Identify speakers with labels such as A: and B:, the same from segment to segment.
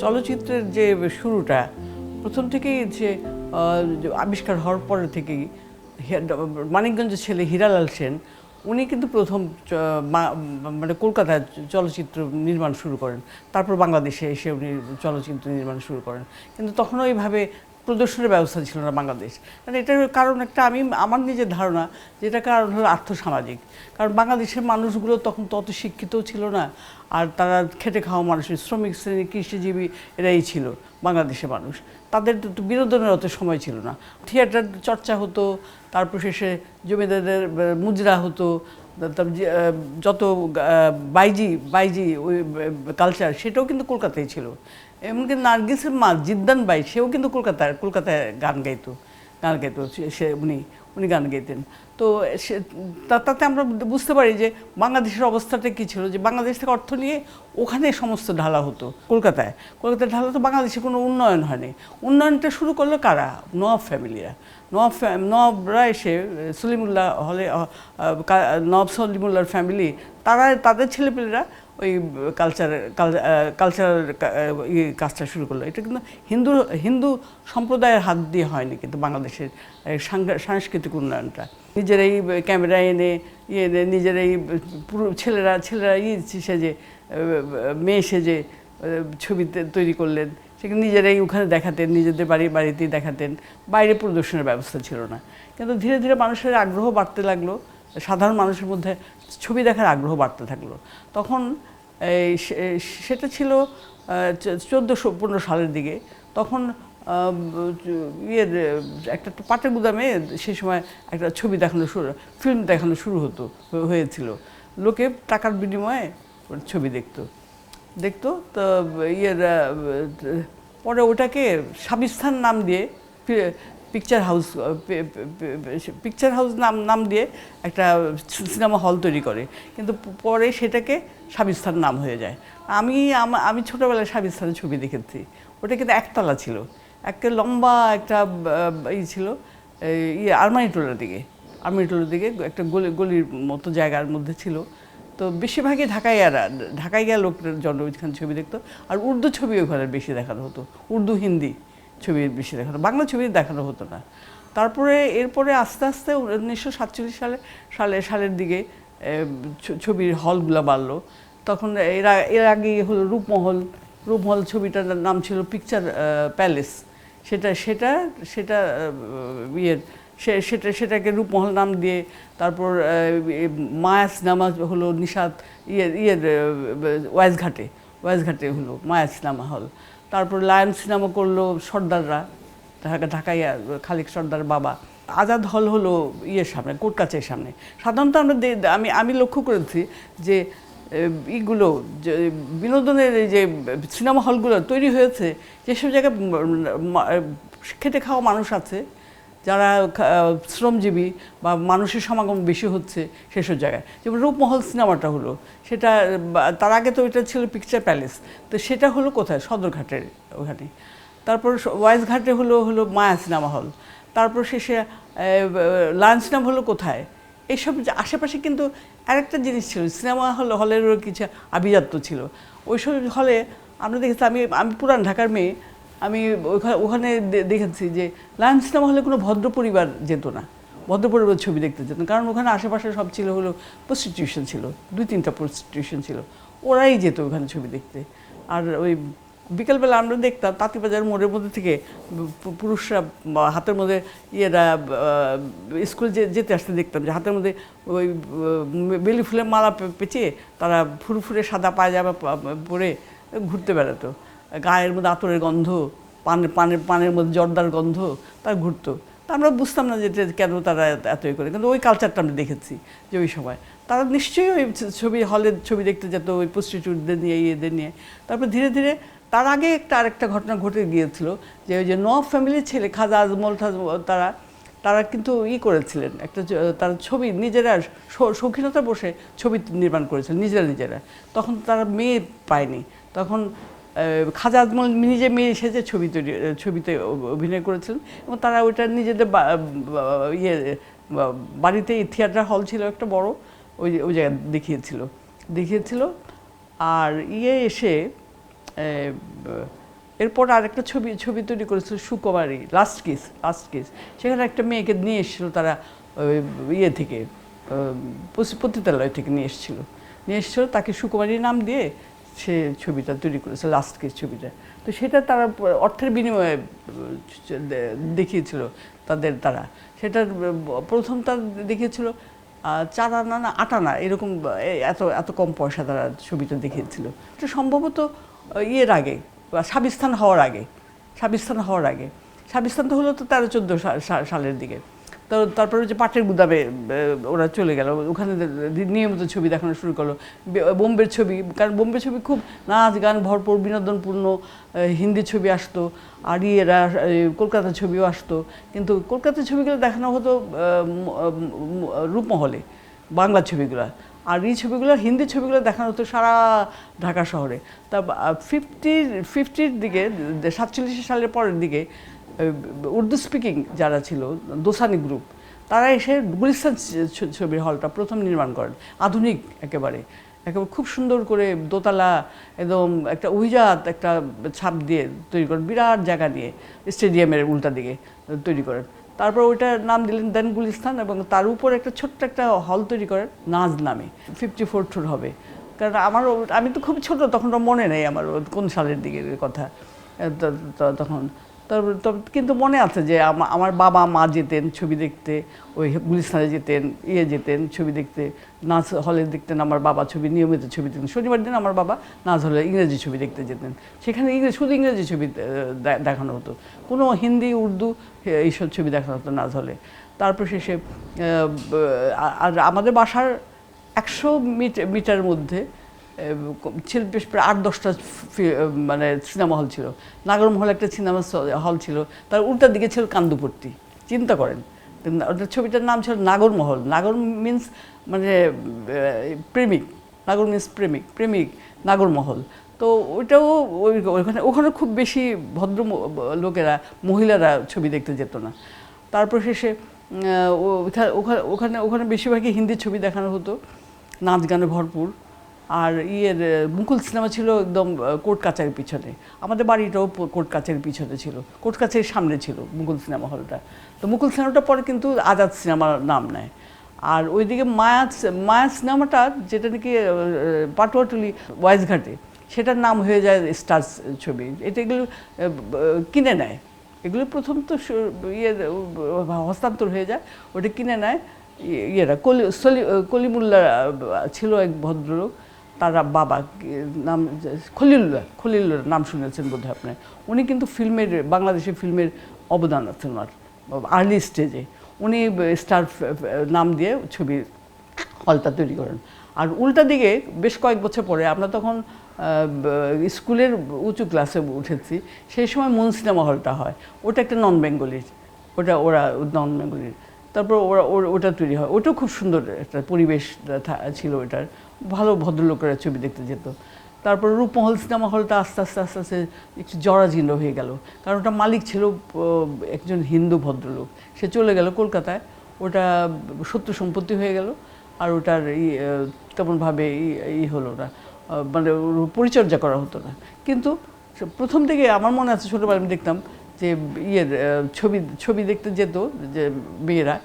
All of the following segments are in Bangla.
A: চলচ্চিত্রের যে শুরুটা প্রথম থেকেই যে আবিষ্কার হওয়ার পরে থেকেই মানিকগঞ্জের ছেলে হীরালাল সেন উনি কিন্তু প্রথম মানে কলকাতায় চলচ্চিত্র নির্মাণ শুরু করেন। তারপর বাংলাদেশে এসে উনি চলচ্চিত্র নির্মাণ শুরু করেন, কিন্তু তখনও এইভাবে প্রদর্শনের ব্যবস্থা ছিল না বাংলাদেশ। কারণ এটার কারণ একটা আমার নিজের ধারণা যে এটার কারণ হলো আর্থসামাজিক। কারণ বাংলাদেশের মানুষগুলো তখন তত শিক্ষিতও ছিল না, আর তারা খেটে খাওয়া মানুষের শ্রমিক শ্রেণী কৃষিজীবী এরাই ছিল বাংলাদেশের মানুষ। তাদের তো বিনোদনের অত সময় ছিল না। থিয়েটার চর্চা হতো, তারপর শেষে জমিদারদের মুজরা হতো, যত বাইজি ওই কালচার সেটাও কিন্তু কলকাতায় ছিল। এমনকি নার্গিসের মা জিদ্দান বাই সেও কিন্তু কলকাতায় গান গাইতো সে উনি গান গাইতেন। তো তাতে আমরা বুঝতে পারি যে বাংলাদেশের অবস্থাটা কী ছিল, যে বাংলাদেশ থেকে অর্থ নিয়ে ওখানে সমস্ত ঢালা হতো। কলকাতায় ঢালা হতো, বাংলাদেশে কোনো উন্নয়ন হয়নি। উন্নয়নটা শুরু করলো কারা? নওয়াব ফ্যামিলিরা। নওয়াবরা এসে সলিমুল্লাহ হলে নওয়াব সলিমুল্লাহর ফ্যামিলি তাদের ছেলেপেলেরা ওই কালচারাল কাজটা শুরু করলো। এটা কিন্তু হিন্দু সম্প্রদায়ের হাত দিয়ে হয়নি, কিন্তু বাংলাদেশের সাংস্কৃতিক উন্নয়নটা নিজেরাই ক্যামেরা এনে নিজেরাই পুরো ছেলেরা সেজে মেয়ে সেজে ছবি তৈরি করলেন, সেখানে নিজেরাই ওখানে দেখাতেন, নিজেদের বাড়িতেই দেখাতেন, বাইরে প্রদর্শনের ব্যবস্থা ছিল না। কিন্তু ধীরে ধীরে মানুষের আগ্রহ বাড়তে লাগলো, সাধারণ মানুষের মধ্যে ছবি দেখার আগ্রহ বাড়তে থাকলো। তখন সেটা ছিল 1415 সালের দিকে। তখন একটা পাটের গুদামে সেই সময় একটা ফিল্ম দেখানো শুরু হয়েছিল। লোকে টাকার বিনিময়ে ছবি দেখতো। তো পরে ওটাকে সাবিস্তান নাম দিয়ে পিকচার হাউস নাম দিয়ে একটা সিনেমা হল তৈরি করে, কিন্তু পরে সেটাকে সাবিস্তান নাম হয়ে যায়। আমি ছোটোবেলায় সাবিস্তানের ছবি দেখেছি। ওটা কিন্তু একতলা ছিল, একটা লম্বা একটা ছিল আর্মানিটোলার দিকে একটা গলির মতো জায়গার মধ্যে ছিল। তো বেশিরভাগই ঢাকাইয়া লোকদের জন্য ওইখানে ছবি দেখতো। আর উর্দু ছবি ওখানে বেশি দেখানো হতো, উর্দু হিন্দি ছবি বেশি দেখানো, বাংলা ছবি দেখানো হতো না। এরপরে আস্তে আস্তে 1947 সালের দিকে ছবির হলগুলো বাড়লো। তখন এর আগে হলো রূপমহল ছবিটার নাম ছিল পিকচার প্যালেস। সেটাকে রূপমহল নাম দিয়ে, তারপর মায়া সিনেমা হলো নিশাত ওয়াইজঘাটে হলো মায়া সিনেমা হল। তারপর লায়ন সিনেমা করলো সর্দাররা, ঢাকাইয়া খালিক সর্দার বাবা। আজাদ হল হলো সামনে, কোর্টকাছের সামনে। সাধারণত আমি লক্ষ্য করেছি যে এইগুলো যে বিনোদনের এই যে সিনেমা হলগুলো তৈরি হয়েছে যেসব জায়গায় খেটে খাওয়া মানুষ আছে, যারা শ্রমজীবী বা মানুষের সমাগম বেশি হচ্ছে সেসব জায়গায়। যেমন রূপমহল সিনেমাটা হলো, সেটা তার আগে তো ওইটা ছিল পিকচার প্যালেস, তো সেটা হলো কোথায়? সদরঘাটের ওখানে। তারপর ওয়াইজঘাটে হলো মায়া সিনেমা হল। তারপর শেষে লায়ন সিনেমা হলো কোথায়? এইসব আশেপাশে কিন্তু আরেকটা জিনিস ছিল, সিনেমা হলেরও কিছু আভিজাত্য ছিল ওইসব হলে। আমরা দেখেছি, আমি পুরান ঢাকার মেয়ে, আমি ওখানে দেখেছি যে লায়ন সিনেমা হলে কোনো ভদ্র পরিবার যেত না, ভদ্র পরিবার ছবি দেখতে যেত না, কারণ ওখানে আশেপাশে সব ছিল হলো প্রস্টিটিউশন ছিল, 2-3টা প্রস্টিটিউশন ছিল, ওরাই যেত ওখানে ছবি দেখতে। আর ওই বিকেলবেলা আমরা দেখতাম তাঁতিবাজার মোড়ের মধ্যে থেকে পুরুষরা হাতের মধ্যে স্কুল যেতে আসতে দেখতাম যে হাতের মধ্যে ওই বেলি ফুলের মালা পেঁচিয়ে তারা ফুরফুরে সাদা পায়জামা পরে ঘুরতে বেড়াতো, গায়ের মধ্যে আতরের গন্ধ, পানের মধ্যে জর্দার গন্ধ, তারা ঘুরতো। তা আমরা বুঝতাম না যে কেন তারা এতই করে, কিন্তু ওই কালচারটা আমরা দেখেছি যে ওই সময় তারা নিশ্চয়ই ওই হলের ছবি দেখতে যেত, ওই প্রস্টিটিউটদের নিয়ে এদের নিয়ে। তারপর ধীরে ধীরে তার আগে আরেকটা ঘটনা ঘটে গিয়েছিল যে ওই যে নওয়াব ফ্যামিলির ছেলে খাজা আজমল তারা কিন্তু করেছিলেন একটা, তারা ছবি নিজেরা শৌখিনতা বসে ছবি নির্মাণ করেছিলেন নিজেরা। তখন তারা মেয়ে পায়নি, তখন খাজা আজমল নিজে মেয়ে সেজে ছবিতে অভিনয় করেছিলেন, এবং তারা ওইটা নিজেদের বাড়িতেই থিয়েটার হল ছিল একটা বড়, ওই জায়গায় দেখিয়েছিল। আর এসে এরপর আরেকটা ছবি তৈরি করেছিল সুকুমারী, লাস্ট কিস। সেখানে একটা মেয়েকে নিয়ে এসেছিল তারা ইয়ে থেকে, পতিতালয় থেকে নিয়ে এসেছিল তাকে সুকুমারী নাম দিয়ে সে ছবিটা তৈরি করেছে, লাস্ট কিস ছবিটা। তো সেটা তারা অর্থের বিনিময়ে দেখিয়েছিল তারা সেটা প্রথম তার দেখিয়েছিল 4 আনা না 8 আনা এরকম, এত কম পয়সা তারা ছবিটা দেখিয়েছিল। এটা সম্ভবত ইয়ের আগে, সাবিস্তান হওয়ার আগে। সাবিস্তান তো হলো তো 13-14 সালের দিকে। তো তারপরে যে পাটের গুদামে ওরা চলে গেল, ওখানে নিয়মিত ছবি দেখানো শুরু করলো। বোম্বের ছবি, কারণ বোম্বের ছবি খুব নাচ গান ভরপুর, বিনোদনপূর্ণ, হিন্দি ছবি আসতো, আর ইয়েরা কলকাতার ছবিও আসতো। কিন্তু কলকাতার ছবিগুলো দেখানো হতো রূপমহলে, বাংলা ছবিগুলো। আর এই ছবিগুলো, হিন্দি ছবিগুলো দেখানো হতো সারা ঢাকা শহরে। তা 50-র দিকে, 47 সালের পরের দিকে উর্দু স্পিকিং যারা ছিল, দোসানি গ্রুপ, তারা এসে গুলিস্তান ছবির হলটা প্রথম নির্মাণ করেন। আধুনিক একেবারে খুব সুন্দর করে দোতলা, একদম একটা অভিজাত একটা ছাপ দিয়ে তৈরি করেন, বিরাট জায়গা নিয়ে স্টেডিয়ামের উল্টা দিকে তৈরি করেন। তারপর ওইটার নাম দিলেন দেন গুলিস্তান, এবং তার উপর একটা ছোট্ট একটা হল তৈরি করেন নাজ নামে। 54 ঠোর হবে, কারণ আমি তো খুব ছোট তখন, মনে নেই আমার কোন সালের দিকের কথা তখন। তবে কিন্তু মনে আছে যে আমার বাবা মা যেতেন ছবি দেখতে, ওই গুলিস্তানে যেতেন ছবি দেখতে, নাচ হলে দেখতেন। আমার বাবা নিয়মিত ছবি দেখতেন। শনিবার দিন আমার বাবা নাচ হলে ইংরেজি ছবি দেখতে যেতেন, সেখানে শুধু ইংরেজি ছবি দেখানো হতো, কোনো হিন্দি উর্দু এইসব ছবি দেখানো হতো নাচ হলে। তারপর শেষে আর আমাদের বাসার 100 মিটারের মধ্যে ছিল বেশ প্রায় 8-10টা মানে সিনেমা হল ছিল। নাগরমহল একটা সিনেমা হল ছিল, তার উল্টার দিকে ছিল কান্দুপট্টি। চিন্তা করেন, ওটার ছবিটার নাম ছিল নাগরমহল। নাগর মিন্স মানে প্রেমিক, নাগর মিন্স প্রেমিক নাগরমহল। তো ওইটাও ওখানে খুব বেশি ভদ্র লোকেরা, মহিলারা ছবি দেখতে যেত না। তারপর শেষে ওখানে বেশিরভাগই হিন্দি ছবি দেখানো হতো, নাচ গানে ভরপুর। আর মুকুল সিনেমা ছিল একদম কোর্ট কাছারির পিছনে। আমাদের বাড়িটাও কোর্ট কাছারির পিছনে ছিল, কোর্ট কাছারির সামনে ছিল মুকুল সিনেমা হলটা। তো মুকুল সিনেমাটা পরে কিন্তু আজাদ সিনেমার নাম নেয়। আর ওইদিকে মায়া সিনেমাটা, যেটা নাকি পাটুয়াটুলি ওয়াইজঘাটে, সেটার নাম হয়ে যায় স্টার ছবি। এগুলো কিনে নেয়, এগুলো প্রথম তো হস্তান্তর হয়ে যায়, ওটা কিনে নেয় কলিমুল্লাহ ছিল এক ভদ্রলোক, তার বাবা নাম খলিলুল্লাহ নাম শুনেছেন বোধহয় আপনার। উনি কিন্তু বাংলাদেশের ফিল্মের অবদান আছে ওনার, আর্লি স্টেজে। উনি স্টার নাম দিয়ে ছবি হলটা তৈরি করেন। আর উল্টা দিকে বেশ কয়েক বছর পরে, আমরা তখন স্কুলের উঁচু ক্লাসে উঠেছি, সেই সময় মন সিনেমা হলটা হয়। ওটা একটা নন বেঙ্গলির, ওরা নন বেঙ্গলির। তারপর ওটা তৈরি হয়, ওটাও খুব সুন্দর একটা পরিবেশ ছিল ওটার, ভালো ভদ্রলোকেরা ছবি দেখতে যেত। তারপর রূপমহল সিনেমা হলটা আস্তে আস্তে একটু জরাজীর্ণ হয়ে গেল, কারণ ওটা মালিক ছিল একজন হিন্দু ভদ্রলোক, সে চলে গেল কলকাতায়। ওটা সত্য সম্পত্তি হয়ে গেল, আর ওটার তেমনভাবে হলো না, মানে পরিচর্যা করা হতো না। কিন্তু প্রথম থেকে আমার মনে আছে, ছোটোবেলায় আমি দেখতাম যে ছবি দেখতে যেত যে মেয়েরা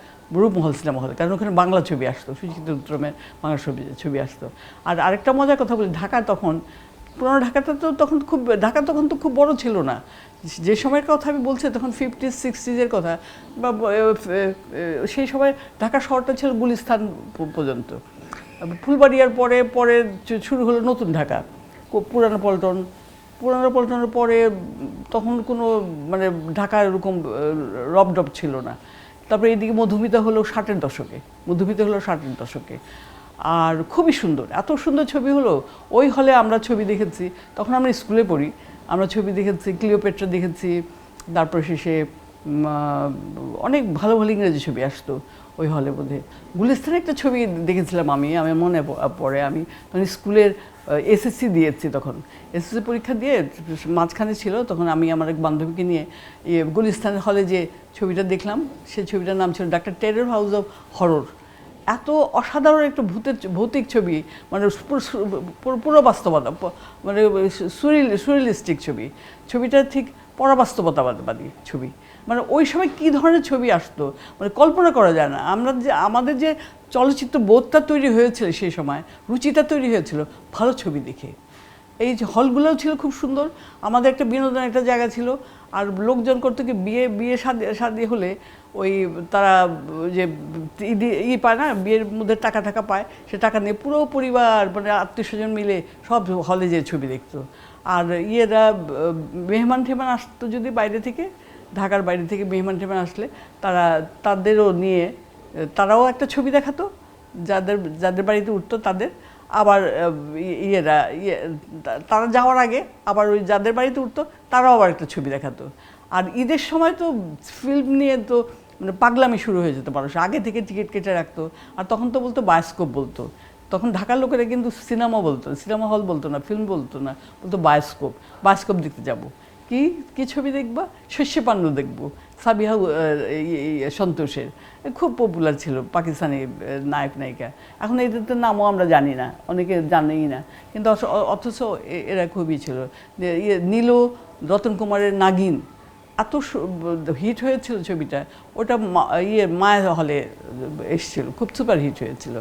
A: রূপমহল সিনেমা হলে, কারণ ওখানে বাংলা ছবি আসতো, সুচিত্রা উত্তমের বাংলা ছবি আসতো। আর আরেকটা মজার কথা বলি, ঢাকা তখন, পুরোনো ঢাকাটা তো তখন খুব বড় ছিল না। যে সময়ের কথা আমি বলছি তখন 50-60s কথা, বা সেই সময় ঢাকা শহরটা ছিল গুলিস্তান পর্যন্ত। ফুলবাড়িয়ার পরে শুরু হলো নতুন ঢাকা, পুরানো পল্টনের পরে তখন কোনো মানে ঢাকা এরকম রবডব ছিল না। তারপরে এইদিকে মধুমিতা হলো 60-এর দশকে, আর খুবই সুন্দর, এত সুন্দর ছবি হলো। ওই হলে আমরা ছবি দেখেছি, তখন আমরা স্কুলে পড়ি, আমরা ছবি দেখেছি, ক্লিওপেট্রা দেখেছি। তারপর শেষে অনেক ভালো ইংরেজি ছবি আসতো ওই হলে। বোধহয় গুলিস্তানে একটা ছবি দেখেছিলাম আমি মনে পড়ে, আমি তখন স্কুলের এসএসসি দিয়েছি, তখন এসএসসি পরীক্ষা দিয়ে মাঝখানে ছিল, তখন আমি আমার এক বান্ধবীকে নিয়ে গুলিস্তানের হলে যে ছবিটা দেখলাম, সেই ছবিটার নাম ছিল ডাক্তার টেরের হাউস অফ হরর। এত অসাধারণ একটা ভৌতিক ছবি, মানে পুরো বাস্তবতা, মানে সুরিলিস্টিক ছবি। ছবিটা ঠিক পরাবাস্তবতাবাদী ছবি। মানে ওই সময় কী ধরনের ছবি আসতো মানে কল্পনা করা যায় না। আমাদের যে চলচ্চিত্র বোধটা তৈরি হয়েছিল সেই সময়, রুচিটা তৈরি হয়েছিল ভালো ছবি দেখে। এই যে হলগুলোও ছিল খুব সুন্দর, আমাদের একটা বিনোদন একটা জায়গা ছিল। আর লোকজন করতো কি বিয়ে শাদী হলে ওই তারা যে পায় না, বিয়ের মধ্যে টাকা পায়, সে টাকা নিয়ে পুরো পরিবার মানে আত্মীয় স্বজন মিলে সব হলে যেয়ে ছবি দেখতো। আর মেহমান টেহমান আসতো যদি বাইরে থেকে, ঢাকার বাইরে থেকে মেহমান টেহমান আসলে তাদেরও নিয়ে তারাও একটা ছবি দেখাতো, যাদের বাড়িতে উঠতো তাদের। আবার তারা যাওয়ার আগে আবার ওই যাদের বাড়িতে উঠতো তারাও আবার একটা ছবি দেখাতো। আর ঈদের সময় তো ফিল্ম নিয়ে তো মানে পাগলামি শুরু হয়ে যেত, মানুষ আগে থেকে টিকিট কেটে রাখতো। আর তখন তো বলতো বায়োস্কোপ বলতো, তখন ঢাকার লোকেরা কিন্তু সিনেমা বলতো, সিনেমা হল বলতো না, ফিল্ম বলতো না, বলতো বায়োস্কোপ দেখতে যাব। কি ছবি দেখবা? শস্য পান্ডু দেখবো, সাবিহা সন্তোষের, খুব পপুলার ছিল পাকিস্তানি নায়ক নায়িকা। এখন এদের নামও আমরা জানি না, অনেকে জানেই না, কিন্তু অথচ এরা খুবই ছিল। নীল রতন কুমারের নাগিন এত হিট হয়েছিল ছবিটা, ওটা মায়া হলে এসেছিল, খুব সুপার হিট হয়েছিল।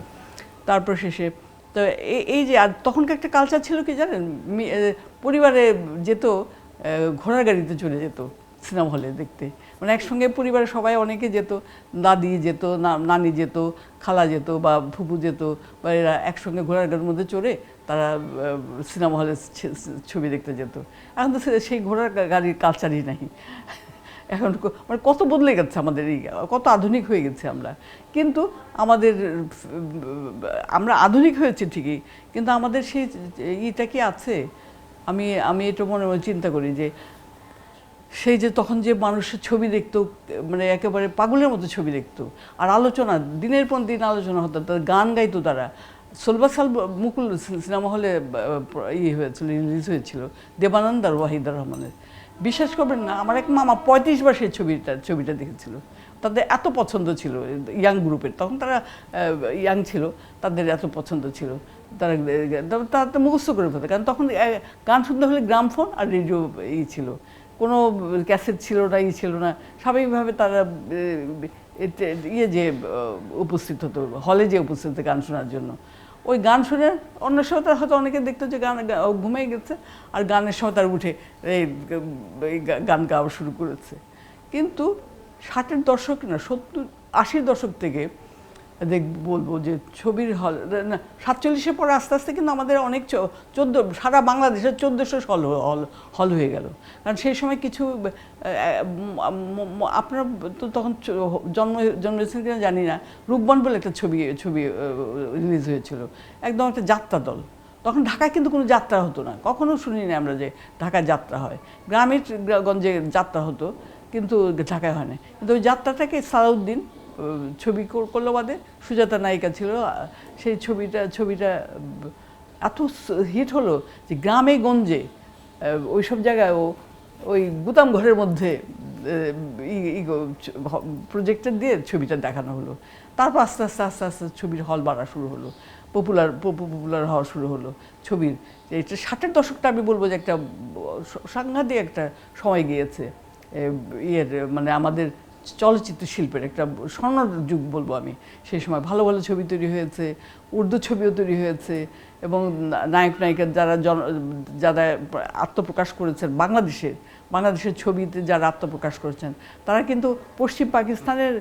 A: তারপর শেষে তো এই যে আর তখনকার একটা কালচার ছিল কি জানেন, পরিবারে যেত, ঘোড়ার গাড়িতে চলে যেত সিনেমা হলে দেখতে, মানে একসঙ্গে পরিবারের সবাই অনেকে যেত, দাদি যেত, নানি যেত, খালা যেত বা ফুপু যেত, বা এরা একসঙ্গে ঘোড়ার গাড়ির মধ্যে চড়ে তারা সিনেমা হলে ছবি দেখতে যেত। এখন তো সেই ঘোড়ার গাড়ির কালচারই নাই। এখন মানে কত বদলে গেছে আমাদের, কত আধুনিক হয়ে গেছে আমরা। কিন্তু আমরা আধুনিক হয়েছি ঠিকই, কিন্তু আমাদের সেই ইটা কি আছে? আমি এটা মনে চিন্তা করি যে সেই যে তখন যে মানুষের ছবি দেখতো, মানে একেবারে পাগলের মতো ছবি দেখতো, আর আলোচনা দিনের পর দিন আলোচনা হতো, তাদের গান গাইতো তারা। সোলবাসাল মুকুল সিনেমা হলে হয়েছিল, রিলিজ হয়েছিল দেবানন্দ আর ওয়াহিদুর রহমানের। বিশ্বাস করবেন না, আমার এক মামা 35 বার সেই ছবিটা দেখেছিল। তাদের এত পছন্দ ছিল, ইয়াং গ্রুপের, তখন তারা ইয়াং ছিল, তাদের এত পছন্দ ছিল, তারা মুখস্থ করে ফেলতো। কারণ তখন গান শুনতে হলে গ্রামফোন আর রেডিও ছিল, কোনো ক্যাসেট ছিল না, ছিল না। স্বাভাবিকভাবে তারা যে উপস্থিত হতো, হলে যে উপস্থিত হতো গান শোনার জন্য। ওই গান শুনে অন্য সময় তার হয়তো অনেকে দেখতো যে ঘুমিয়ে গেছে, আর গানের সময় তার উঠে গান গাওয়া শুরু করেছে। কিন্তু 60-এর দশক না, 70-80-র দশক থেকে বলবো যে ছবির হল না, 47-এর পরে আস্তে আস্তে কিন্তু আমাদের অনেক সারা বাংলাদেশের 1400 হল হয়ে গেল। কারণ সেই সময় কিছু আপনারা তো তখন জন্মেছেন কিনা জানি না, রূপবান বলে একটা ছবি রিলিজ হয়েছিল, একদম একটা যাত্রা দল। তখন ঢাকায় কিন্তু কোনো যাত্রা হতো না, কখনো শুনিনি আমরা যে ঢাকায় যাত্রা হয়। গ্রামের গঞ্জে যাত্রা হতো, কিন্তু ঢাকায় হয় না। কিন্তু ওই যাত্রাটাকে সালাউদ্দিন ছবি করলো, বাদে সুজাতা নায়িকা ছিল। সেই ছবিটা এত হিট হলো যে গ্রামে গঞ্জে ওই সব জায়গায় ওই গুতাম ঘরের মধ্যে প্রজেক্টর দিয়ে ছবিটা দেখানো হলো। তারপর আস্তে আস্তে ছবির হল বাড়া শুরু হলো, পপুলার হওয়া শুরু হলো ছবির। এটা 60-এর দশকটা আমি বলবো যে একটা সাংঘাতিক একটা সময় গিয়েছে মানে আমাদের চলচ্চিত্র শিল্পের একটা স্বর্ণ যুগ বলবো আমি। সেই সময় ভালো ভালো ছবি তৈরি হয়েছে, উর্দু ছবিও তৈরি হয়েছে, এবং নায়ক নায়িকা যারা আত্মপ্রকাশ করেছেন বাংলাদেশের ছবিতে যারা আত্মপ্রকাশ করেছেন, তারা কিন্তু পশ্চিম পাকিস্তানের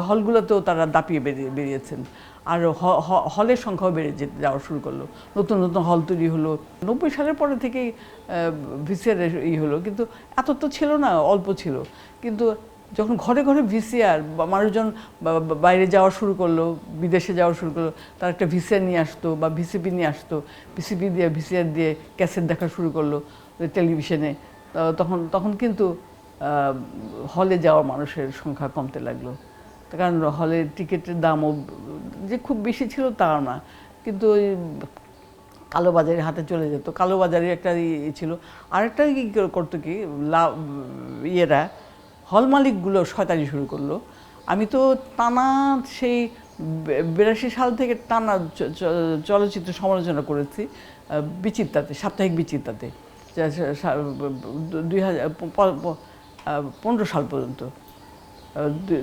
A: হলগুলোতেও তারা দাপিয়ে বেরিয়েছেন। আর হলের সংখ্যাও বেড়ে যাওয়া শুরু করলো, নতুন নতুন হল তৈরি হলো। 90 সালের পরে থেকেই ভিসিআর হলো, কিন্তু এত তো ছিল না, অল্প ছিল। কিন্তু যখন ঘরে ঘরে ভিসিআর, মানুষজন বাইরে যাওয়া শুরু করলো, বিদেশে যাওয়া শুরু করলো, তারা একটা ভিসিআর নিয়ে আসতো বা ভিসিপি নিয়ে আসতো, ভিসিআর দিয়ে ক্যাসেট দেখা শুরু করলো টেলিভিশনে। তখন কিন্তু হলে যাওয়া মানুষের সংখ্যা কমতে লাগলো। কারণ হলের টিকিটের দামও যে খুব বেশি ছিল তাও না, কিন্তু ওই কালোবাজারের হাতে চলে যেত। কালোবাজারের একটা ছিল। আরেকটা কি করতো কি, হল মালিকগুলো শয়তানি শুরু করলো। আমি তো টানা সেই 82 সাল থেকে টানা চলচ্চিত্র সমালোচনা করেছি বিচিত্রাতে, সাপ্তাহিক বিচিত্রাতে 2015 সাল পর্যন্ত,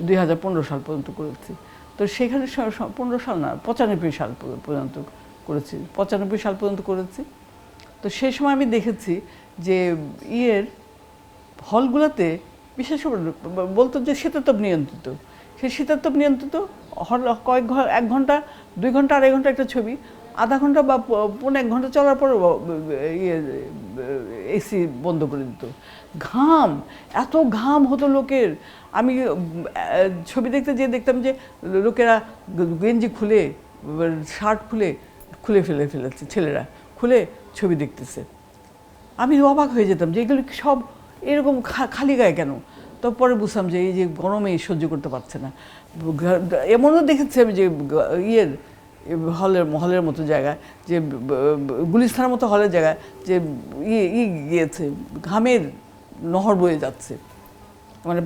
A: 2015 সাল পর্যন্ত করেছি। তো সেখানে 15 সাল না, 95 সাল পর্যন্ত করেছি, 95 সাল পর্যন্ত করেছি। তো সেই সময় আমি দেখেছি যে হলগুলোতে বিশেষ করে বলতো যে শীতাতপ নিয়ন্ত্রিত, সেই শীতাতপ নিয়ন্ত্রিত হল এক ঘন্টা 2 ঘন্টা 2.5 ঘন্টা একটা ছবি, আধা ঘন্টা বা 1.5 ঘন্টা চলার পর এসি বন্ধ করে দিত। ঘাম, এত ঘাম হতো লোকের। আমি ছবি দেখতে যেয়ে দেখতাম যে লোকেরা গেঞ্জি খুলে, শার্ট খুলে ফেলেছে, ছেলেরা খুলে ছবি দেখতেছে। আমি অবাক হয়ে যেতাম যে এগুলো সব এরকম খালি গায়ে কেন। তো পরে বুঝলাম যে এই যে গরমে সহ্য করতে পারছে না। এমনও দেখেছি আমি যে হলের মতো জায়গায়, যে গুলিস্তানের মতো হলের জায়গায় যে গিয়েছে, ঘামের নহর বয়ে যাচ্ছে, মানে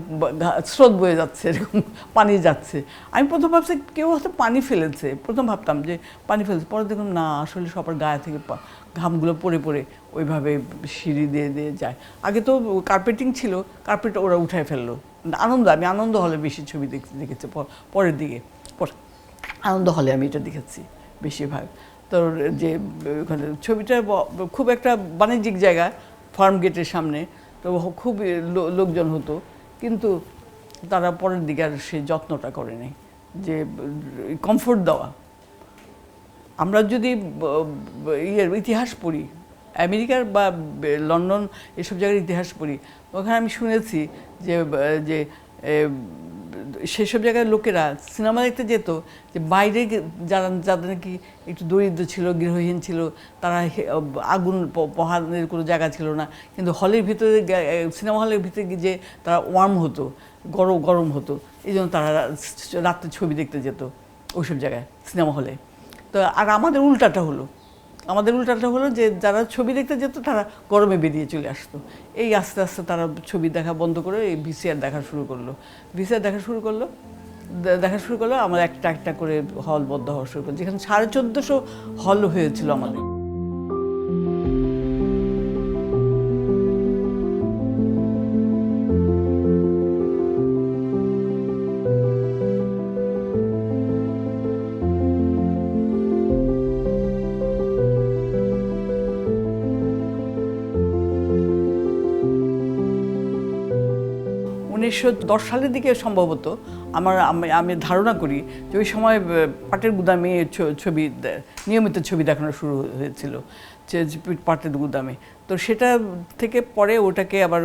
A: স্রোত বয়ে যাচ্ছে, এরকম পানি যাচ্ছে। আমি প্রথম ভাবছি কেউ হয়তো পানি ফেলেছে, প্রথম ভাবতাম যে পানি ফেলেছে, পরে দেখলাম না, আসলে সবার গায়ে থেকে ঘামগুলো পড়ে ওইভাবে সিঁড়ি দিয়ে যায়। আগে তো কার্পেটিং ছিল, কার্পেট ওরা উঠায় ফেললো। আমি আনন্দ হলে বেশি ছবি দেখেছি পরের দিকে, আনন্দ হলে আমি এটা দেখেছি বেশিরভাগ। তো যে ওখানে ছবিটা খুব একটা বাণিজ্যিক জায়গা, ফার্ম গেটের সামনে, তো খুব লোকজন হতো, কিন্তু তারা পরের দিকে আর সে যত্নটা করেনি যে কমফোর্ট দেওয়া। আমরা যদি ইতিহাস পড়ি, আমেরিকার বা লন্ডন এসব জায়গার ইতিহাস পড়ি, ওখানে আমি শুনেছি যে সেসব জায়গায় লোকেরা সিনেমা দেখতে যেত, যে বাইরে যাদের নাকি একটু দরিদ্র ছিল, গৃহহীন ছিল, তারা আগুন পোহানোর কোনো জায়গা ছিল না, কিন্তু হলের ভিতরে, সিনেমা হলের ভিতরে যে তারা ওয়ার্ম হতো, গরম হতো, এই জন্য তারা রাত্রে ছবি দেখতে যেত ওইসব জায়গায়, সিনেমা হলে। তো আর আমাদের উল্টাটা হলো যে যারা ছবি দেখতে যেত তারা গরমে বেরিয়ে চলে আসতো। এই আস্তে আস্তে তারা ছবি দেখা বন্ধ করে এই ভিসিআর দেখা শুরু করলো। আমার একটা করে হল বন্ধ হওয়া শুরু করলো, যেখানে 1450 হল হয়েছিল আমাদের। 1910 সালের দিকে সম্ভবত আমি ধারণা করি যে ওই সময় পাটের গুদামে নিয়মিত ছবি দেখানো শুরু হয়েছিল, পাটের গুদামে। তো সেটা থেকে পরে ওটাকে আবার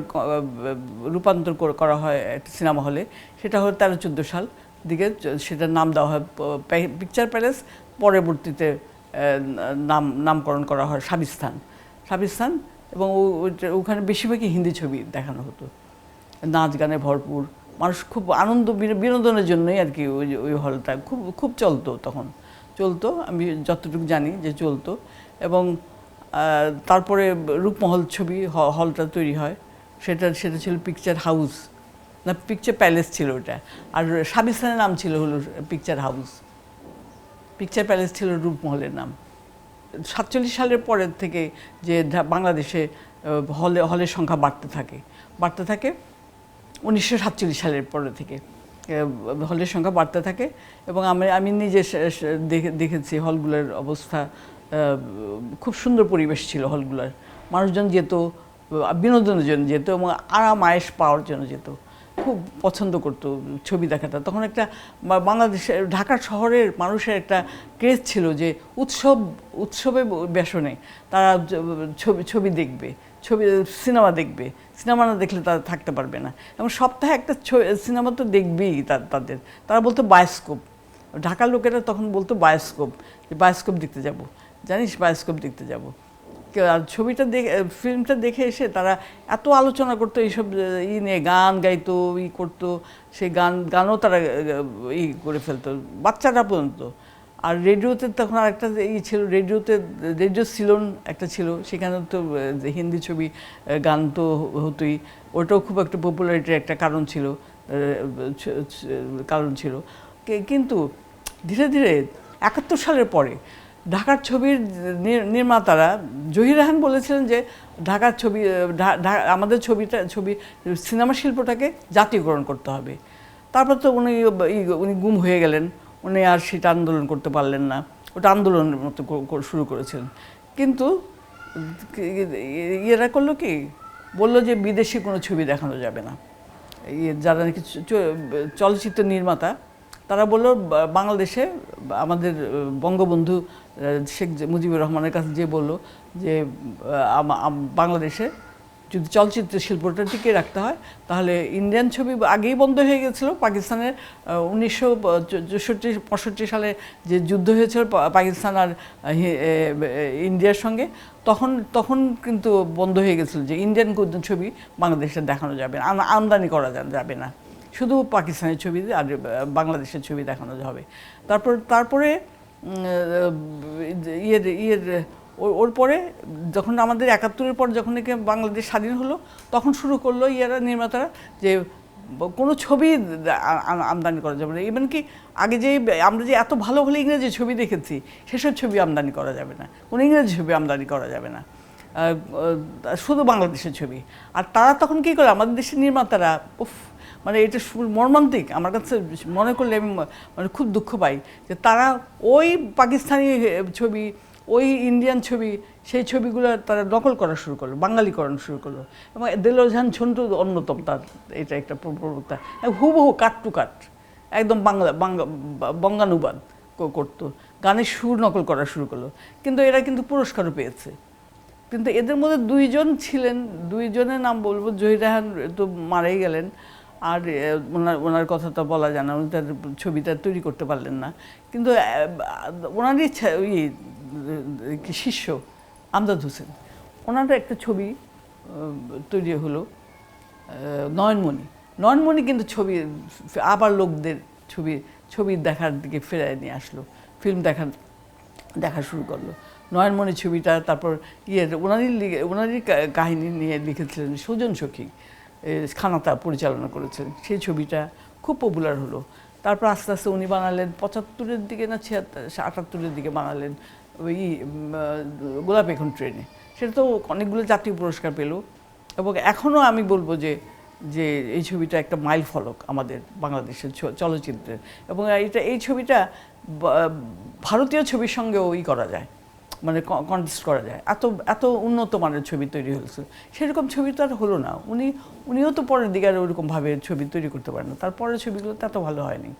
A: রূপান্তর করা হয় একটা সিনেমা হলে, সেটা হলো 13-14 সাল দিকে সেটার নাম দেওয়া হয় পিকচার প্যালেস। পরবর্তীতে নামকরণ করা হয় সাবিস্তান, এবং ওখানে বেশিরভাগই হিন্দি ছবি দেখানো হতো, নাচ গানে ভরপুর। মানুষ খুব আনন্দ বিনোদনের জন্যই আর কি ওই হলটা খুব চলতো। আমি যতটুকু জানি যে চলতো। এবং তারপরে রূপমহল ছবি হলটা তৈরি হয়, সেটা ছিল পিকচার হাউস, না পিকচার প্যালেস ছিল ওটা। আর সাবিস্তানের নাম ছিল হলো পিকচার হাউস, পিকচার প্যালেস ছিল রূপমহলের নাম। 47 সালের পরের থেকে যে বাংলাদেশে হলের সংখ্যা বাড়তে থাকে 1947 সালের পরে থেকে হলের সংখ্যা বাড়তে থাকে। এবং আমি নিজে দেখেছি হলগুলোর অবস্থা, খুব সুন্দর পরিবেশ ছিল হলগুলোর। মানুষজন যেত বিনোদনের জন্য যেত, এবং আরাম আয়েশ পাওয়ার জন্য যেত, খুব পছন্দ করতো ছবি দেখাটা। তখন একটা বাংলাদেশের ঢাকা শহরের মানুষের একটা ক্রেজ ছিল যে উৎসবে বেসনে তারা ছবি দেখবে, সিনেমা দেখবে, সিনেমা না দেখলে তারা থাকতে পারবে না। এবং সপ্তাহে একটা সিনেমা তো দেখবেই তারা বলতো বায়োস্কোপ। ঢাকার লোকেরা তখন বলতো বায়োস্কোপ, যে বায়োস্কোপ দেখতে যাব, জানিস বায়োস্কোপ দেখতে যাব। আর ফিল্মটা দেখে এসে তারা এত আলোচনা করতো এইসব নিয়ে, গান গাইতো, করতো, সেই গানও তারা করে ফেলতো, বাচ্চারা পর্যন্ত। আর রেডিওতে তখন আর একটা ছিল, রেডিও সিলোন একটা ছিল, সেখানে তো হিন্দি ছবি গান তো হতোই, ওটাও খুব একটা পপুলারিটির একটা কারণ ছিল। কিন্তু ধীরে ধীরে 71 সালের পরে ঢাকার ছবির নির্মাতারা জহির রায়হান বলেছিলেন যে ঢাকার ছবি আমাদের ছবি সিনেমা শিল্পটাকে জাতীয়করণ করতে হবে। তারপর তো উনি গুম হয়ে গেলেন, উনি আর সেটা আন্দোলন করতে পারলেন না, ওটা আন্দোলনের মতো শুরু করেছিলেন। কিন্তু এরা করলো কি, বললো যে বিদেশি কোনো ছবি দেখানো যাবে না। যারা নাকি চলচ্চিত্র নির্মাতা তারা বললো বাংলাদেশে আমাদের বঙ্গবন্ধু শেখ মুজিবুর রহমানের কাছে যে বললো যে বাংলাদেশে যদি চলচ্চিত্র শিল্পটা টিকে রাখতে হয় তাহলে ইন্ডিয়ান ছবি আগেই বন্ধ হয়ে গেছিলো। পাকিস্তানের 1964-65 সালে যে যুদ্ধ হয়েছিল পাকিস্তান আর ইন্ডিয়ার সঙ্গে, তখন কিন্তু বন্ধ হয়ে গেছিলো যে ইন্ডিয়ান ছবি বাংলাদেশে দেখানো যাবে না, আমদানি করা যাবে না, শুধু পাকিস্তানের ছবি আর বাংলাদেশের ছবি দেখানো হবে। তারপরে ওর পরে যখন আমাদের 71-এর পর যখন বাংলাদেশ স্বাধীন হলো তখন শুরু করলো নির্মাতারা যে কোনো ছবি আমদানি করা যাবে না। ইভেন কি আগে যে আমরা যে এত ভালো ভালো ইংরেজি ছবি দেখেছি সেসব ছবি আমদানি করা যাবে না, কোনো ইংরেজি ছবি আমদানি করা যাবে না, শুধু বাংলাদেশের ছবি। আর তারা তখন কী করে, আমাদের দেশের নির্মাতারা, মানে এটা মর্মান্তিক, আমার কাছে মনে করলে আমি মানে খুব দুঃখ পাই যে তারা ওই পাকিস্তানি ছবি, ওই ইন্ডিয়ান ছবি, সেই ছবিগুলো তারা নকল করা শুরু করলো, বাঙালিকরণ শুরু করলো। এবং দেলোয়ার জাহান ঝন্টু অন্যতম, তার এটা একটা প্রবক্তা, হুবহু কাট টু কাট একদম বঙ্গানুবাদ করতো, গানের সুর নকল করা শুরু করলো। কিন্তু এরা কিন্তু পুরস্কারও পেয়েছে। কিন্তু এদের মধ্যে দুইজন ছিলেন, দুইজনের নাম বলবো, জহির রায়হান তো মারাই গেলেন, আর ওনার কথা তো বলা যায় না, উনি তার ছবিটা তৈরি করতে পারলেন না। কিন্তু ওনারই শিষ্য আমজাদ হোসেন, ওনার একটা ছবি তৈরি হলো নয়নমণি কিন্তু ছবি আবার লোকদের ছবি দেখার দিকে ফেরায় নিয়ে আসলো, ফিল্ম দেখা শুরু করলো। নয়নমণি ছবিটা তারপর ওনারই কাহিনী নিয়ে লিখেছিলেন সুজন সখী, খানাতা পরিচালনা করেছেন, সেই ছবিটা খুব পপুলার হলো। তারপর আস্তে আস্তে উনি বানালেন 75-এর দিকে না 78-এর দিকে বানালেন ওই গোলাপ এখন ট্রেনে, সেটা তো অনেকগুলো জাতীয় পুরস্কার পেল। এবং এখনও আমি বলবো যে এই ছবিটা একটা মাইল ফলক আমাদের বাংলাদেশের চলচ্চিত্রের। এবং এই ছবিটা ভারতীয় ছবির সঙ্গেও করা যায়, মানে কন্টেস্ট করা যায়, এত উন্নত মানের ছবি তৈরি হয়েছে। সেরকম ছবি তো আর হলো না। উনিও তো পরের দিকে আর ওরকমভাবে ছবি তৈরি করতে পারেন না, তারপরের ছবিগুলো তো এত ভালো হয়নি।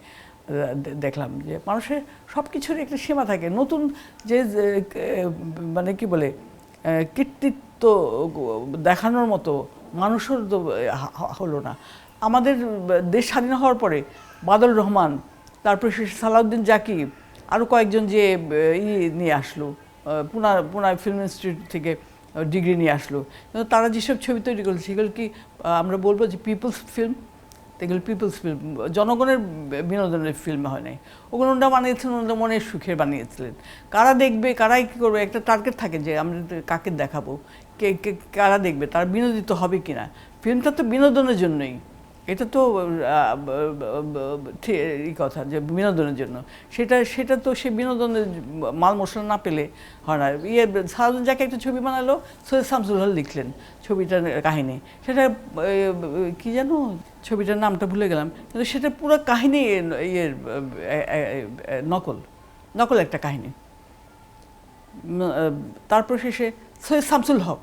A: দেখলাম যে মানুষের সব কিছুর একটা সীমা থাকে। নতুন যে মানে কি বলে কৃতিত্ব দেখানোর মতো মানুষের তো হলো না। আমাদের দেশ স্বাধীন হওয়ার পরে বাদল রহমান, তারপরে সালাউদ্দিন জাকিব, আরও কয়েকজন যে নিয়ে আসলো, পুনা ফিল্ম ইনস্টিটিউট থেকে ডিগ্রি নিয়ে আসলো, কিন্তু তারা যেসব ছবি তৈরি করলো সেগুলো কি আমরা বলবো যে পিপলস ফিল্ম? এগুলো পিপলস ফিল্ম, জনগণের বিনোদনের ফিল্ম হয় নাই। ওগুলো ওনারা বানিয়েছিলেন, ওনারা মনের সুখে বানিয়েছিলেন। কারা দেখবে, কারাই কী করবে, একটা টার্গেট থাকে যে আমরা কাকে দেখাবো, কারা দেখবে, তারা বিনোদিত হবে কি না। ফিল্মটা তো বিনোদনের জন্যই, এটা তো কথা যে বিনোদনের জন্য, সেটা তো সে বিনোদনের মাল মশলা না পেলে হয় না। সারাদিন যাকে একটা ছবি বানালো, সৈয়দ শামসুল হক লিখলেন ছবিটার কাহিনী, সেটা কি যেন ছবিটার নামটা ভুলে গেলাম, কিন্তু সেটা পুরো কাহিনী নকল একটা কাহিনী। তারপর শেষে সৈয়দ শামসুল হক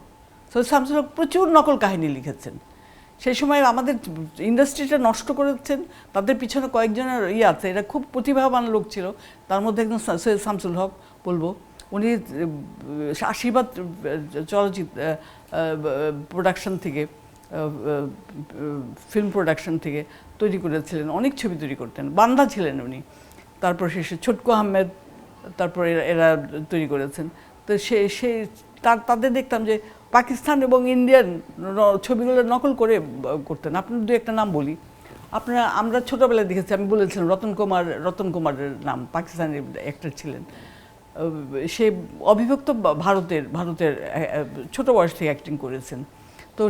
A: প্রচুর নকল কাহিনী লিখেছেন। সেই সময় আমাদের ইন্ডাস্ট্রিটা নষ্ট করেছেন, তাদের পিছনে কয়েকজনের আছে, এরা খুব প্রতিভাবান লোক ছিল। তার মধ্যে একজন সৈয়দ শামসুল হক বলবো, উনি আশীর্বাদ চলচ্চিত্র প্রোডাকশন থেকে, ফিল্ম প্রোডাকশন থেকে তৈরি করেছিলেন, অনেক ছবি তৈরি করতেন, বান্দা ছিলেন উনি। তারপর শেষে ছোটকু আহমেদ, তারপর এরা তৈরি করেছেন। তো তাদের দেখতাম যে পাকিস্তান এবং ইন্ডিয়ান ছবিগুলো নকল করতেন। আপনার দু একটা নাম বলি, আমরা ছোটোবেলায় দেখেছি, আমি বলেছিলাম রতন কুমারের নাম, পাকিস্তানের অ্যাক্টর ছিলেন। সে অবিভক্ত ভারতের ছোট বয়স থেকে অ্যাক্টিং করেছেন। তো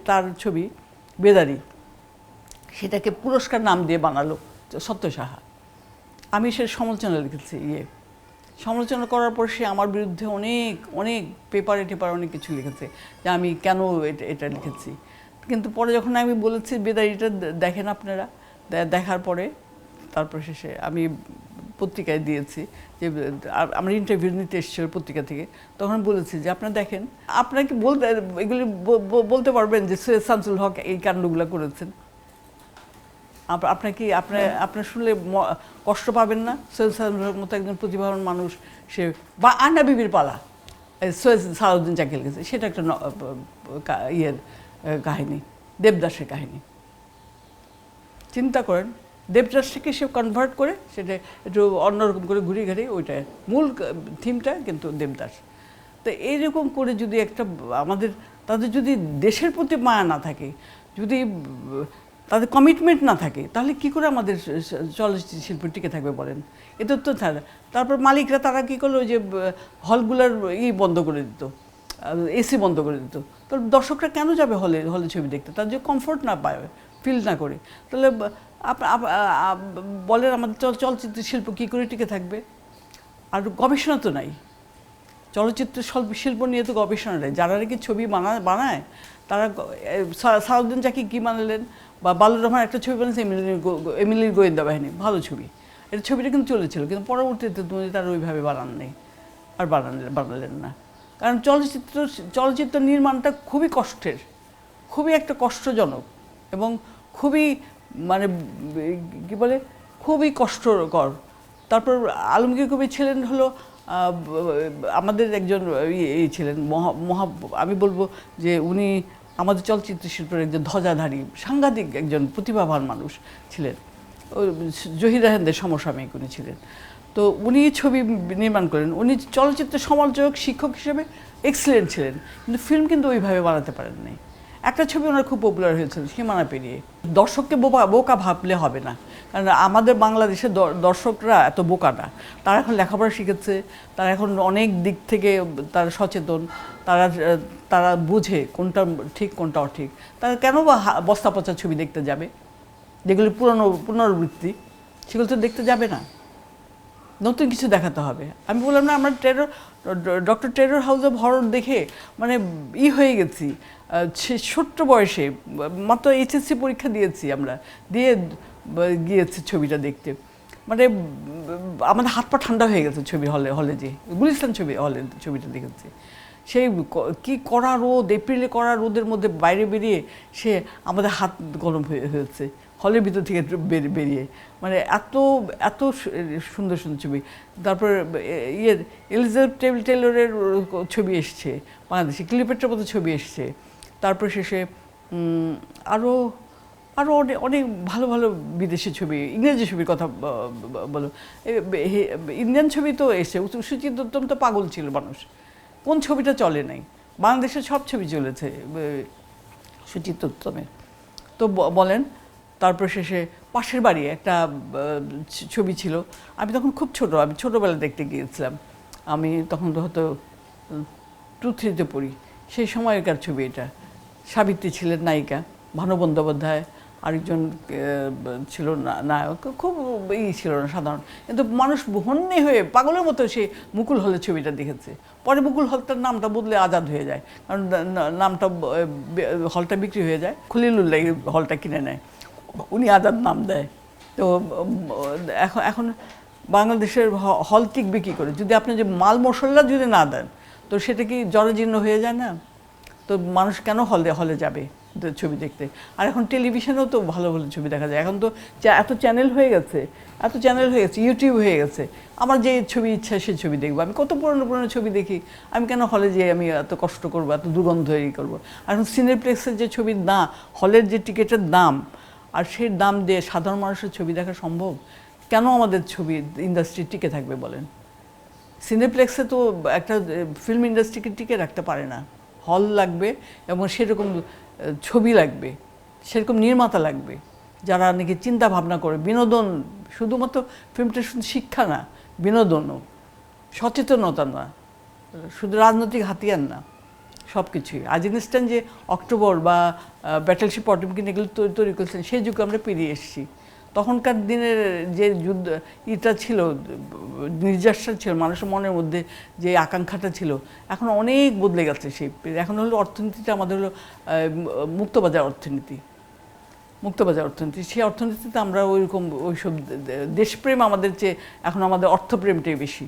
A: তার ছবি বেদারি, সেটাকে পুরস্কার নাম দিয়ে বানালো সত্য সাহা। আমি সে সমালোচনা লিখেছি সমালোচনা করার পর সে আমার বিরুদ্ধে অনেক অনেক পেপারে অনেক কিছু লিখেছে যে আমি কেন এটা লিখেছি। কিন্তু পরে যখন আমি বলেছি বেদারিটা দেখেন আপনারা, দেখার পরে তারপর শেষে আমি পত্রিকায় দিয়েছি যে আমার ইন্টারভিউ নিতে এসেছিল পত্রিকা থেকে, তখন বলেছি যে আপনারা দেখেন, আপনারা কি এগুলি বলতে পারবেন যে সৈয়দ শামসুল হক এই কাণ্ডগুলো করেছেন? আপনার কি আপনার শুনলে কষ্ট পাবেন না? সৈয়দ শামসুল মতো একজন প্রতিভাবান মানুষ, সে বা আন্না বিবির পালা সৈয়দ সালাউদ্দিন চাকিল গেছে, সেটা একটা কাহিনী, দেবদাসের কাহিনী। চিন্তা করেন, দেবদাসকে সে কনভার্ট করে সেটা একটু অন্যরকম করে ঘুরিয়ে ঘাড়িয়ে ওইটা মূল থিমটা কিন্তু দেবদাস। তো এইরকম করে যদি একটা তাদের যদি দেশের প্রতি মায়া না থাকে, যদি তাদের কমিটমেন্ট না থাকে, তাহলে কি করে আমাদের চলচ্চিত্র শিল্প টিকে থাকবে বলেন? এটা তো তারপর মালিকরা তারা কী করলো, যে হলগুলোর বন্ধ করে দিত, এসি বন্ধ করে দিত। তো দর্শকরা কেন যাবে হলে ছবি দেখতে? তার যে কমফোর্ট না পায়, ফিল না করে, তাহলে বলেন আমাদের চলচ্চিত্র শিল্প কী করে টিকে থাকবে? আর গবেষণা তো নাই, চলচ্চিত্র শিল্প নিয়ে তো গবেষণা নেই। যারা নাকি ছবি বানায় তারা, সালাউদ্দিন চাকি কী বানালেন, বা বালুর রহমান একটা ছবি বানিয়েছে এমিলির গোয়েন্দা বাহিনী, ভালো ছবি, এটা ছবিটা কিন্তু চলেছিল, কিন্তু পরবর্তীতে তুমি তারা ওইভাবে বানান নেই, আর বানালেন না। কারণ চলচ্চিত্র নির্মাণটা খুবই কষ্টের, খুবই একটা কষ্টজনক এবং খুবই মানে কী বলে, খুবই কষ্টকর। তারপর আলমগীর কবির ছিলেন হলো আমাদের একজন ছিলেন আমি বলবো যে উনি আমাদের চলচ্চিত্র শিল্পের একজন ধ্বজাধারী, সাংঘাতিক একজন প্রতিভাবান মানুষ ছিলেন। জহির রায়হানদের সমসাময়িক উনি ছিলেন। তো উনি ছবি নির্মাণ করেন, উনি চলচ্চিত্র সমালোচক, শিক্ষক হিসেবে এক্সিলেন্ট ছিলেন, কিন্তু ফিল্ম কিন্তু ওইভাবে বানাতে পারেন নাই। একটা ছবি ওনার খুব পপুলার হয়েছিল, সীমানা পেরিয়ে। দর্শককে বোকা ভাবলে হবে না, কারণ আমাদের বাংলাদেশের দর্শকরা এত বোকা না। তারা এখন লেখাপড়া শিখেছে, তারা এখন অনেক দিক থেকে তারা সচেতন, তারা বুঝে কোনটা ঠিক কোনটা অঠিক। তারা কেন বা বস্তা পচা ছবি দেখতে যাবে? যেগুলি পুনরাবৃত্তি, সেগুলো তো দেখতে যাবে না, নতুন কিছু দেখাতে হবে। আমি বললাম না, আমরা doctor terror house of horror দেখে মানে হয়ে গেছি। ছোট্ট বয়সে মাত্র এইচএসসি পরীক্ষা দিয়েছি আমরা, দিয়ে গিয়েছি ছবিটা দেখতে, মানে আমাদের হাত পা ঠান্ডা হয়ে গেছে ছবি হলে যে গুলিস্তান ছবিটা দেখেছি। সেই কি কড়া রোদ, এপ্রিলে কড়া রোদের মধ্যে বাইরে বেরিয়ে সে আমাদের হাত গরম হয়েছে হলের ভিতর থেকে বেরিয়ে, মানে এত এত সুন্দর সুন্দর ছবি। তারপর এলিজাবেথ টেলরের ছবি এসছে বাংলাদেশে, ক্লিওপেট্রার মতো ছবি এসছে। তারপর শেষে আরও অনেক ভালো ভালো বিদেশি ছবি, ইংরেজি ছবির কথা বলো, ইন্ডিয়ান ছবি তো এসছে। সুচিত দত্তম তো পাগল ছিল মানুষ, কোন ছবিটা চলে নাই? বাংলাদেশের সব ছবি চলেছে সুচিত দত্তমের। তো বলেন, তারপর শেষে পাশের বাড়ি একটা ছবি ছিল, আমি তখন খুব ছোট, আমি ছোটোবেলায় দেখতে গিয়েছিলাম, আমি তখন তো হয়তো 2-3-তে পড়ি, সেই সময়কার ছবি এটা। সাবিত্রী ছিলেন নায়িকা, ভানু বন্দ্যোপাধ্যায় আরেকজন ছিল নায়ক, খুব ছিল না সাধারণ, কিন্তু মানুষ হন্যে হয়ে পাগলের মতো সে মুকুল হলের ছবিটা দেখেছে। পরে মুকুল হলটার নামটা বদলে আজাদ হয়ে যায়, কারণ নামটা হলটা বিক্রি হয়ে যায়, খলিলুল্লাহ হলটা কিনে নেয়, উনি আজাদ নাম দেয়। তো এখন বাংলাদেশের হল টিকবে কী করে যদি আপনি যে মাল মশলা যদি না দেন? তো সেটা কি জরাজীর্ণ হয়ে যায় না? তো মানুষ কেন হলে যাবে ছবি দেখতে? আর এখন টেলিভিশনেও তো ভালো ভালো ছবি দেখা যায়, এখন তো এত চ্যানেল হয়ে গেছে, ইউটিউব হয়ে গেছে। আমার যে ছবি ইচ্ছা সেই ছবি দেখবো। আমি কত পুরনো ছবি দেখি, আমি কেন হলে যেয়ে আমি এত কষ্ট করবো, এত দুর্গন্ধ করবো? আর এখন সিনেপ্লেক্সের যে ছবির দাম, হলের যে টিকিটের দাম, আর সেই দাম দিয়ে সাধারণ মানুষের ছবি দেখা সম্ভব? কেন আমাদের ছবি ইন্ডাস্ট্রি টিকে থাকবে বলেন? সিনেপ্লেক্সে তো একটা ফিল্ম ইন্ডাস্ট্রিকে টিকে রাখতে পারে না। হল লাগবে এবং সেরকম ছবি লাগবে, সেরকম নির্মাতা লাগবে যারা নাকি চিন্তা ভাবনা করে, বিনোদন, শুধুমাত্র ফিল্মটা শুধু শিক্ষা না, বিনোদনও, সচেতনতা না, শুধু রাজনৈতিক হাতিয়ার না, সব কিছুই। আইনস্টাইন যে অক্টোবর বা ব্যাটেলশিপ পটমকিন এগুলো তৈরি করেছেন, সেই যুগে আমরা পেরিয়ে এসেছি। তখনকার দিনের যে যুদ্ধ ইটা ছিল, নির্যাসটা ছিল মানুষের মনের মধ্যে, যে আকাঙ্ক্ষাটা ছিল, এখন অনেক বদলে গেছে। সেই এখন হলো অর্থনীতিটা আমাদের হলো মুক্তবাজার অর্থনীতি, মুক্তবাজার অর্থনীতি। সেই অর্থনীতিতে আমরা ওইরকম ওইসব দেশপ্রেম আমাদের চেয়ে এখন আমাদের অর্থপ্রেমটাই বেশি।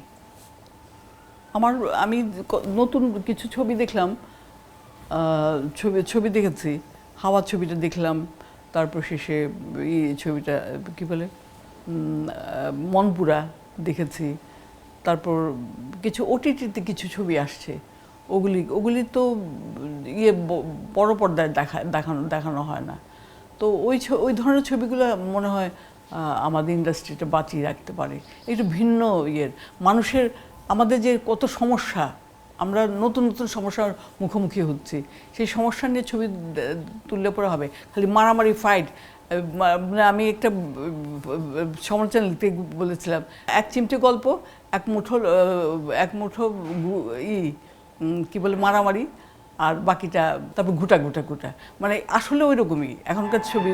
A: আমি নতুন কিছু ছবি দেখলাম, ছবি দেখেছি। হাওয়া ছবিটা দেখলাম, তারপর শেষে ছবিটা কী বলে মনপুরা দেখেছি। তারপর কিছু ওটিটিতে কিছু ছবি আসছে, ওগুলি তো বড় পর্দায় দেখানো হয় না। তো ওই ধরনের ছবিগুলো মনে হয় আমাদের ইন্ডাস্ট্রিটা বাঁচিয়ে রাখতে পারে। একটু ভিন্ন মানুষের, আমাদের যে কত সমস্যা, আমরা নতুন নতুন সমস্যার মুখোমুখি হচ্ছি, সেই সমস্যা নিয়ে ছবি তুললে পরে হবে। খালি মারামারি ফাইট, মানে আমি একটা সমালোচনা লিখতে বলেছিলাম, এক চিমটে গল্প, এক মুঠো কি বলে মারামারি, আর বাকিটা তারপর ঘুটা, মানে আসলে ওই রকমই এখনকার ছবি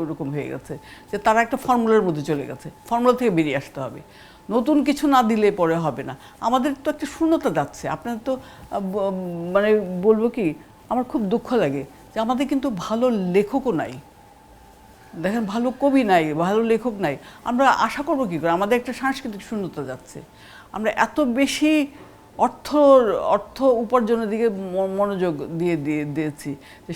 A: ওরকম হয়ে গেছে যে তারা একটা ফর্মুলার মধ্যে চলে গেছে, ফর্মুলা থেকে বেরিয়ে আসতে হবে। নতুন কিছু না দিলে পরে হবে না। আমাদের তো একটা শূন্যতা যাচ্ছে। আপনার তো মানে বলবো কি, আমার খুব দুঃখ লাগে যে আমাদের কিন্তু ভালো লেখকও নাই, দেখেন ভালো কবি নাই, ভালো লেখক নাই। আমরা আশা করবো কী করে? আমাদের একটা সাংস্কৃতিক শূন্যতা যাচ্ছে। আমরা এত বেশি অর্থ উপার্জনের দিকে মনোযোগ দিয়েছি যে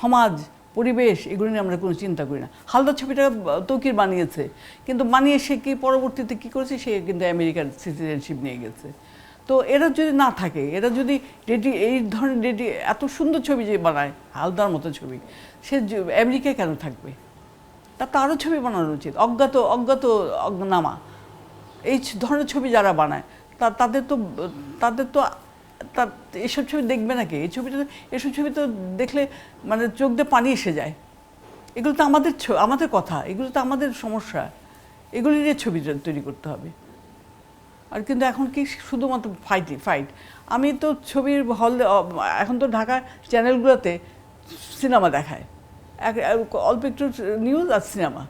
A: সমাজ, পরিবেশ এগুলো নিয়ে আমরা কোনো চিন্তা করি না। হালদার ছবিটা তৌকির বানিয়েছে, কিন্তু বানিয়ে সে কি পরবর্তীতে কী করেছে, সে কিন্তু আমেরিকার সিটিজেনশিপ নিয়ে গেছে। তো এরা যদি না থাকে, এরা যদি এই ধরনের এত সুন্দর ছবি যে বানায়, হালদার মতো ছবি, সে আমেরিকায় কেন থাকবে? তার তো আরও ছবি বানানো উচিত। অজ্ঞাতনামা এই ধরনের ছবি যারা বানায় তাদের তো এসব ছবি দেখবে নাকি? এসব ছবি তো দেখলে মানে চোখ দিয়ে পানি এসে যায়। এগুলো তো আমাদের কথা, এগুলো তো আমাদের সমস্যা, এগুলি নিয়ে ছবি তৈরি করতে হবে। আর কিন্তু এখন কি শুধুমাত্র ফাইট। আমি তো ছবির হল, এখন তো ঢাকার চ্যানেলগুলোতে সিনেমা দেখায়, অল্প একটু নিউজ আর সিনেমা,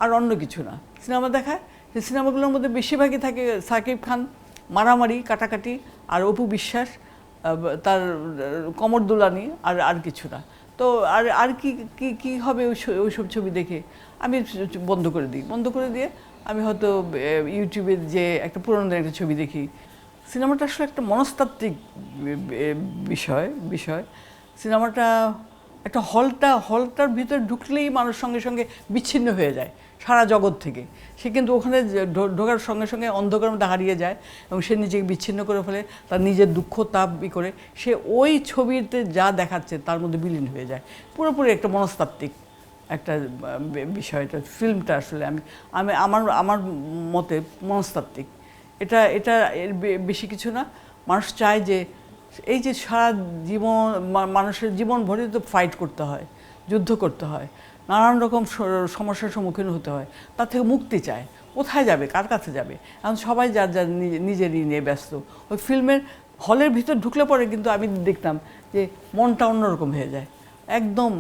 A: আর অন্য কিছু না। সিনেমা দেখায়, সেই সিনেমাগুলোর মধ্যে বেশিরভাগই থাকে সাকিব খান, মারামারি, কাটাকাটি, আর অপু বিশ্বাস, তার কমর দোলানি, আর কিছু না। তো আর কি হবে ওইসব ছবি দেখে? আমি বন্ধ করে দিয়ে আমি হয়তো ইউটিউবের যে একটা পুরোনো দিনের একটা ছবি দেখি। সিনেমাটা আসলে একটা মনস্তাত্ত্বিক বিষয়। সিনেমাটা একটা হলটার ভিতরে ঢুকলেই মানুষ সঙ্গে সঙ্গে বিচ্ছিন্ন হয়ে যায় সারা জগৎ থেকে। সে কিন্তু ওখানে ঢোকার সঙ্গে সঙ্গে অন্ধকারের মধ্যে হারিয়ে যায় এবং সে নিজেকে বিচ্ছিন্ন করে ফেলে, তার নিজের দুঃখ তাপ করে সে ওই ছবিতে যা দেখাচ্ছে তার মধ্যে বিলীন হয়ে যায়। পুরোপুরি একটা মনস্তাত্ত্বিক একটা বিষয়টা, ফিল্মটা আসলে আমি আমার মতে মনস্তাত্ত্বিক। এটা এর বেশি কিছু না। মানুষ চায় যে এই যে সারা জীবন, মানুষের জীবন ভরে তো ফাইট করতে হয়, যুদ্ধ করতে হয়, নানান রকম সমস্যার সম্মুখীন হতে হয়, তার থেকে মুক্তি চায়। কোথায় যাবে, কার কাছে যাবে? এখন সবাই যার নিজেরই নিয়ে ব্যস্ত। ওই ফিল্মের হলের ভিতর ঢুকলে পরে কিন্তু আমি দেখতাম যে মনটা অন্যরকম হয়ে যায়, একদম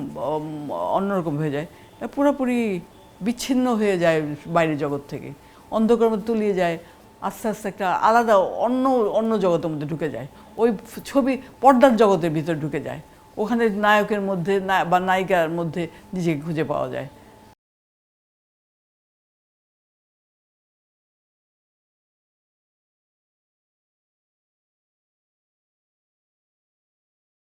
A: অন্যরকম হয়ে যায়, পুরোপুরি বিচ্ছিন্ন হয়ে যায় বাইরের জগৎ থেকে, অন্ধকারের মধ্যে তলিয়ে যায়, আস্তে আস্তে একটা আলাদা অন্য জগতের মধ্যে ঢুকে যায়। ওই ছবি পর্দার জগতের ভিতরে ঢুকে যায়, ওখানে নায়কের মধ্যে বা নায়িকার মধ্যে নিজেকে খুঁজে পাওয়া যায়।